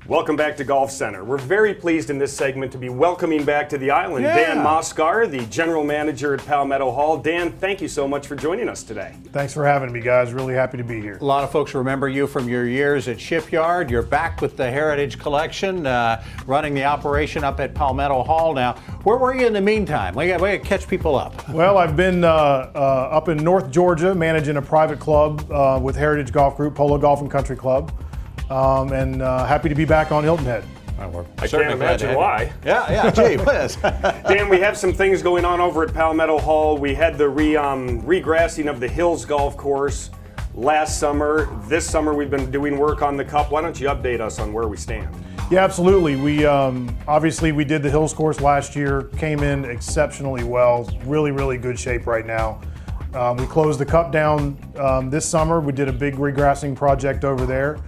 Welcome back to Golf Center. We're very pleased in this segment to be welcoming back to the island Yeah. Dan Moscar, the general manager at Palmetto Hall. Dan, thank you so much for joining us today. Thanks for having me, guys. Really happy to be here. A lot of folks remember you from your years at Shipyard. You're back with the Heritage Collection, running the operation up at Palmetto Hall now. Where were you in the meantime? We got to catch people up. Well, I've been up in North Georgia managing a private club with Heritage Golf Group, Polo Golf and Country Club, and happy to be back on Hilton Head. I can't imagine why. Yeah, gee whiz. Dan, we have some things going on over at Palmetto Hall. We had the regrassing of the Hills Golf Course last summer. This summer we've been doing work on the Cup. Why don't you update us on where we stand? Yeah, absolutely. We obviously we did the Hills Course last year, came in exceptionally well, really good shape right now. We closed the Cup down this summer. We did a big regrassing project over there.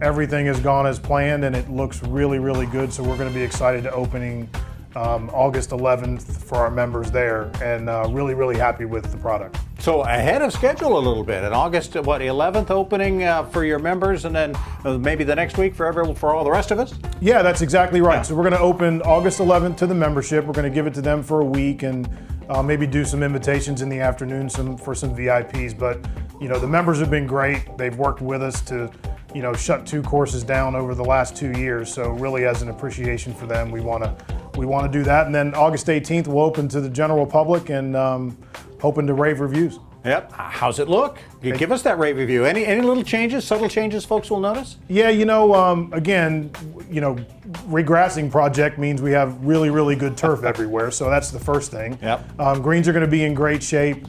Everything has gone as planned and it looks really good, so we're going to be excited to opening August 11th for our members there, and really happy with the product. So ahead of schedule a little bit. In August, 11th opening for your members, and then maybe the next week for all the rest of us? Yeah, that's exactly right. Yeah. So we're going to open August 11th to the membership. We're going to give it to them for a week and maybe do some invitations in the afternoon for some VIPs. But you know, the members have been great. They've worked with us to shut 2 courses down over the last 2 years. So really, as an appreciation for them, we want to do that. And then August 18th, we'll open to the general public and hoping to rave reviews. Yep. How's it look? You give us that rave review. Any little changes, subtle changes folks will notice? Yeah, again, regrassing project means we have really good turf everywhere. So that's the first thing. Yep. Greens are going to be in great shape.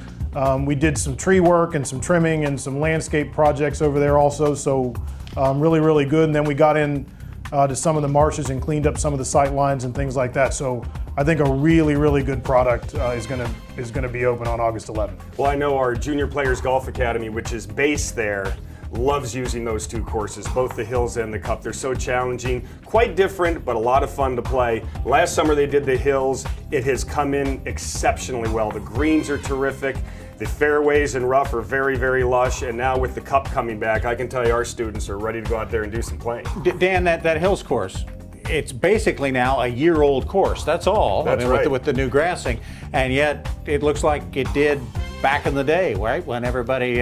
We did some tree work and some trimming and some landscape projects over there also. So really good. And then we got in to some of the marshes and cleaned up some of the sight lines and things like that. So I think a really good product is going to be open on August 11th. Well, I know our Junior Players Golf Academy, which is based there, loves using those 2 courses, both the Hills and the Cup. They're so challenging, quite different, but a lot of fun to play. Last summer they did the Hills. It has come in exceptionally well. The greens are terrific. The fairways and rough are very lush, and now with the Cup coming back, I can tell you our students are ready to go out there and do some playing. Dan, that Hills course, it's basically now a year-old course. That's all. That's right. With the new grassing, and yet it looks like it did back in the day, right? When everybody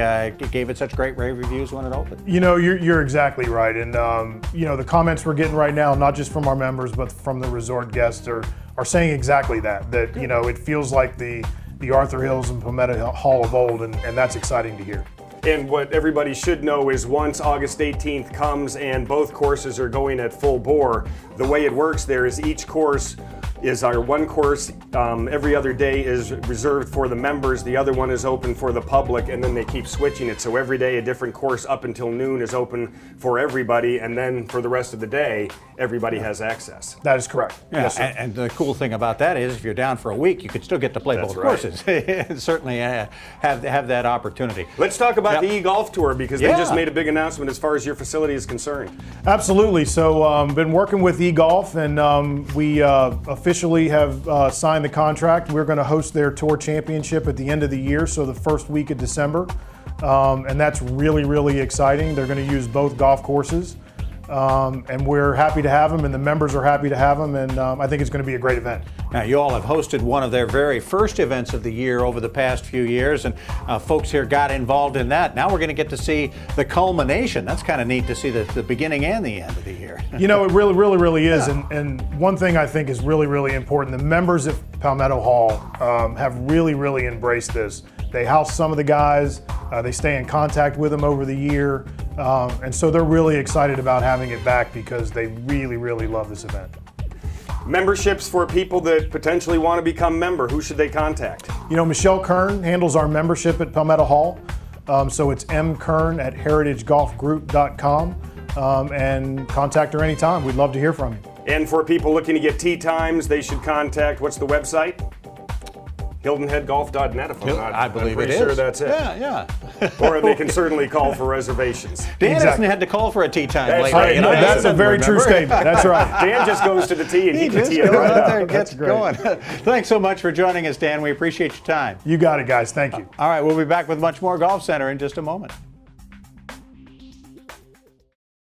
gave it such great rave reviews when it opened. You're exactly right, and the comments we're getting right now, not just from our members, but from the resort guests, are saying exactly that. That it feels like the Arthur Hills and Palmetto Hall of old, and that's exciting to hear. And what everybody should know is once August 18th comes and both courses are going at full bore, the way it works there is each course is our one course every other day is reserved for the members, the other one is open for the public, and then they keep switching it. So every day a different course up until noon is open for everybody, and then for the rest of the day, everybody has access. That is correct. Yeah, Yes, sir. and the cool thing about that is if you're down for a week, you could still get to play both courses. Certainly have that opportunity. Let's talk about the e-golf tour, because they just Yeah. made a big announcement as far as your facility is concerned. Absolutely. So been working with eGolf, and we officially have signed the contract. We're going to host their tour championship at the end of the year, so the first week of December, and that's really exciting. They're going to use both golf courses, and we're happy to have them, and the members are happy to have them, and I think it's going to be a great event. Now, you all have hosted one of their very first events of the year over the past few years, and folks here got involved in that. Now we're going to get to see the culmination. That's kind of neat to see the beginning and the end of the year. It really is. Yeah. And one thing I think is really important, the members at Palmetto Hall have really embraced this. They house some of the guys, they stay in contact with them over the year, and so they're really excited about having it back because they really love this event. Memberships for people that potentially want to become member, who should they contact? Michelle Kern handles our membership at Palmetto Hall, so it's mkern@heritagegolfgroup.com, and contact her anytime. We'd love to hear from you. And for people looking to get tee times, they should contact, what's the website? HiltonHeadGolf.net, if I'm not. I believe I'm pretty it sure is. that's it. Yeah. Or they can certainly call for reservations. Dan hasn't had to call for a tee time That's lately. right. No, that's a very true statement. That's right. Dan just goes to the tee and he can just tee it goes right out up. there and gets That's great. going. Thanks so much for joining us, Dan. We appreciate your time. You got it, guys. Thank you. All right, we'll be back with much more Golf Center in just a moment.